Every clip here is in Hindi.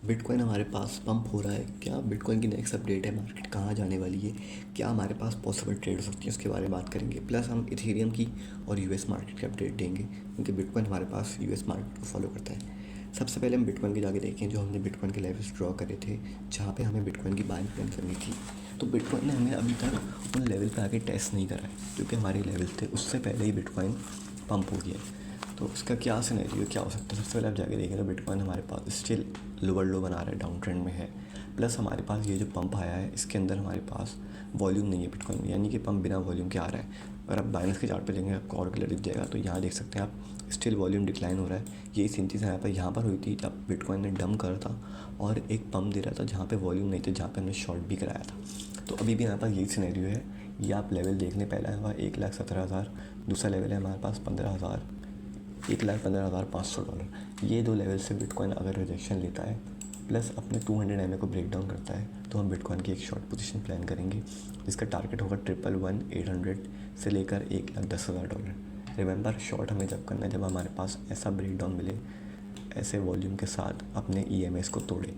बिटकॉइन हमारे पास पंप हो रहा है क्या? बिटकॉइन की नेक्स्ट अपडेट है, मार्केट कहाँ जाने वाली है, क्या हमारे पास पॉसिबल ट्रेड हो सकती है, उसके बारे में बात करेंगे। प्लस हम इथेरियम की और यूएस मार्केट की अपडेट देंगे, क्योंकि बिटकॉइन हमारे पास यूएस मार्केट को फॉलो करता है। सबसे पहले हम बिटकॉइन के जाके देखें, जो हमने बिटकॉइन के लेवल्स ड्रॉ करे थे, जहाँ पे हमें बिटकॉइन की बाइंग प्लान करनी थी। तो बिटकॉइन ने हमें अभी तक उन लेवल पे आके टेस्ट नहीं करा है, क्योंकि हमारे लेवल थे उससे पहले ही बिटकॉइन पंप हो गया है। तो उसका क्या सिनेरियो क्या हो सकता है? सबसे पहले आप जाके देखें तो बिटकॉइन हमारे पास स्टिल लोअर लो बना रहा है, डाउन ट्रेंड में है। प्लस हमारे पास ये जो पंप आया है, इसके अंदर हमारे पास वॉल्यूम नहीं है बिटकॉइन में, यानी कि पंप बिना वॉल्यूम के आ रहा है। अगर आप बाइनेंस के चार्ट पे जाएंगे आपको और क्लियर दिख जाएगा। तो यहाँ देख सकते हैं आप, स्टिल वॉल्यूम डिक्लाइन हो रहा है। यही सेम चीज़ यहाँ पर हुई थी जब बिटकॉइन ने डंप करा था और एक पंप दे रहा था जहाँ पे वॉल्यूम नहीं थे, जहाँ पे हमने शॉर्ट भी कराया था। तो अभी भी हमारे पास यही सिनेरियो है। ये आप लेवल देख लें, पहला है हमारा 1,17,000, दूसरा लेवल है हमारे पास 15,000, $1,15,500। ये दो लेवल से बिटकॉइन अगर रिजेक्शन लेता है, प्लस अपने 200 MA को ब्रेक डाउन करता है, तो हम बिटकॉइन की एक शॉर्ट पोजीशन प्लान करेंगे, जिसका टारगेट होगा 1,11,800 से लेकर $1,10,000। रिमेंबर, शॉर्ट हमें जब करना है जब हमारे पास ऐसा ब्रेक डाउन मिले, ऐसे वॉल्यूम के साथ अपने EMAs को तोड़े।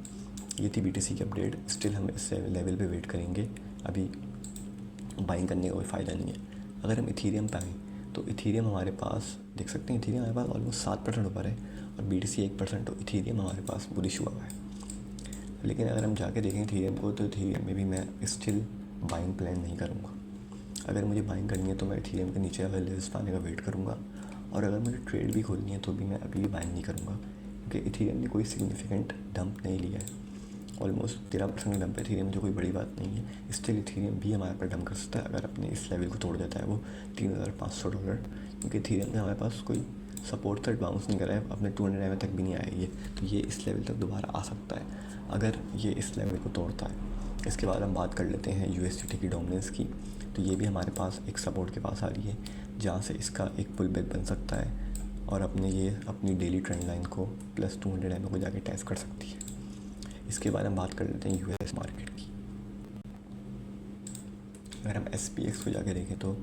ये थी BTC की अपडेट। स्टिल हम इस लेवल पे वेट करेंगे, अभी बाइंग करने का कोई फ़ायदा नहीं है। अगर हम इथीरियम पे आएँ तो इथीरियम हमारे पास देख सकते हैं, इथीरियम हमारे पास ऑलमोस्ट 7% ऊपर है और BTC 1%। तो इथीरियम हमारे पास बुलिश हुआ है। लेकिन अगर हम जाके देखें इथीरियम को, तो इथीरियम में भी मैं स्टिल बाइंग प्लान नहीं करूँगा। अगर मुझे बाइंग करनी है तो मैं इथीरियम के नीचे अगर लेवल्स पाने का वेट करूँगा, और अगर मुझे ट्रेड भी खोलनी है तो भी मैं अभी भी बाइंग नहीं करूँगा, क्योंकि इथीरियम ने कोई सिग्निफिकेंट डंप नहीं लिया है। ऑलमोस्ट 13% का डंप है इथीरियम, जो कोई बड़ी बात नहीं है। स्टिल इथीरियम भी हमारे पास डंप कर सकता है अगर अपने इस लेवल को तोड़ देता है, वो $3,500, क्योंकि इथीरियम ने हमारे पास कोई सपोर्ट तक बाउंस नहीं करा है, अपने 200 MA तक भी नहीं आया ये। तो ये इस लेवल तक दोबारा आ सकता है अगर ये इस लेवल को तोड़ता है। इसके बाद हम बात कर लेते हैं USDT की डोमिनेंस की। तो ये भी हमारे पास एक सपोर्ट के पास आ रही है, जहाँ से इसका एक पुल बैक बन सकता है और अपनी डेली ट्रेंड लाइन को प्लस 200 MA को जाके टेस्ट कर सकती है। इसके बारे में बात कर लेते हैं US मार्केट की। अगर हम SPX को जाके देखें तो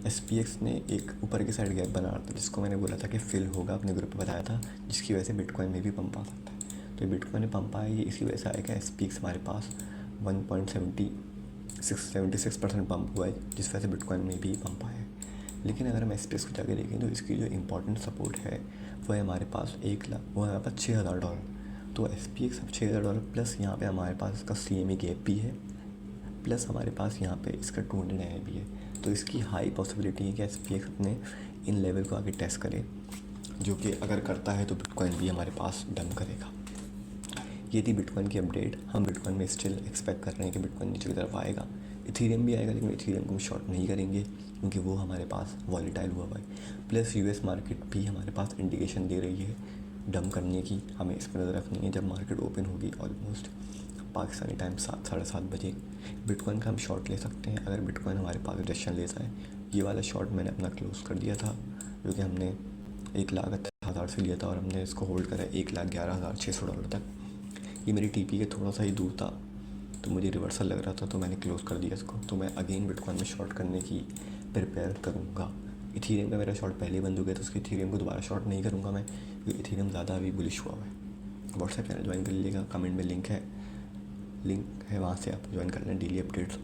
SPX ने एक ऊपर की साइड गैप बना रहा था, जिसको मैंने बोला था कि फिल होगा, अपने ग्रुप पे बताया था, जिसकी वजह से बिटकॉइन में भी पंप आ सकता है। तो ये बिटकॉइन में पंप आया, ये इसी वजह से आएगा। SPX हमारे पास 1.76% पंप हुआ है, जिस वजह से बिटकॉइन में भी पंप आया है। लेकिन अगर हम SPX को जाके देखें तो इसकी जो इंपॉर्टेंट सपोर्ट है वो है हमारे पास $6,000। तो SPX अब $6,000 प्लस यहाँ पे हमारे पास इसका CME गैप भी है, प्लस हमारे पास यहाँ पे इसका 200 MA भी है। तो इसकी हाई पॉसिबिलिटी है कि SPX अपने इन लेवल को आगे टेस्ट करे, जो कि अगर करता है तो बिटकॉइन भी हमारे पास डंप करेगा। ये थी बिटकॉइन की अपडेट। हम बिटकॉइन में स्टिल एक्सपेक्ट कर रहे हैं कि बिटकॉइन नीचे की तरफ आएगा। इथीरियम भी आएगा, लेकिन इथीरियम को हम शॉर्ट नहीं करेंगे, क्योंकि वो हमारे पास वॉलेटाइल हुआ है। प्लस US मार्केट भी हमारे पास इंडिकेशन दे रही है डंप करने की, हमें इस पर नज़र रखनी है। जब मार्केट ओपन होगी ऑलमोस्ट पाकिस्तानी टाइम 7 साढ़े 7 बजे, बिटकॉइन का हम शॉर्ट ले सकते हैं। अगर बिटकॉइन हमारे पास रिजेक्शन लेता है, ये वाला शॉर्ट मैंने अपना क्लोज़ कर दिया था, जो कि हमने 1,18,000 से लिया था और हमने इसको होल्ड करा $1,11,600 तक। ये मेरी TP के थोड़ा सा ही दूर था, तो मुझे रिवर्सल लग रहा था, तो मैंने क्लोज़ कर दिया इसको। तो मैं अगेन बिटकॉइन में शॉर्ट करने की प्रिपेयर करूँगा। इथीरियम का मेरा शॉर्ट पहले बंद हो गया, तो उसके इथीरियम को दोबारा शॉर्ट नहीं करूँगा मैं, क्योंकि इथीरियम ज़्यादा अभी बुलिश हुआ है। व्हाट्सएप चैनल ज्वाइन कर लीजिएगा, कमेंट में लिंक है, वहाँ से आप ज्वाइन कर लें डेली अपडेट्स।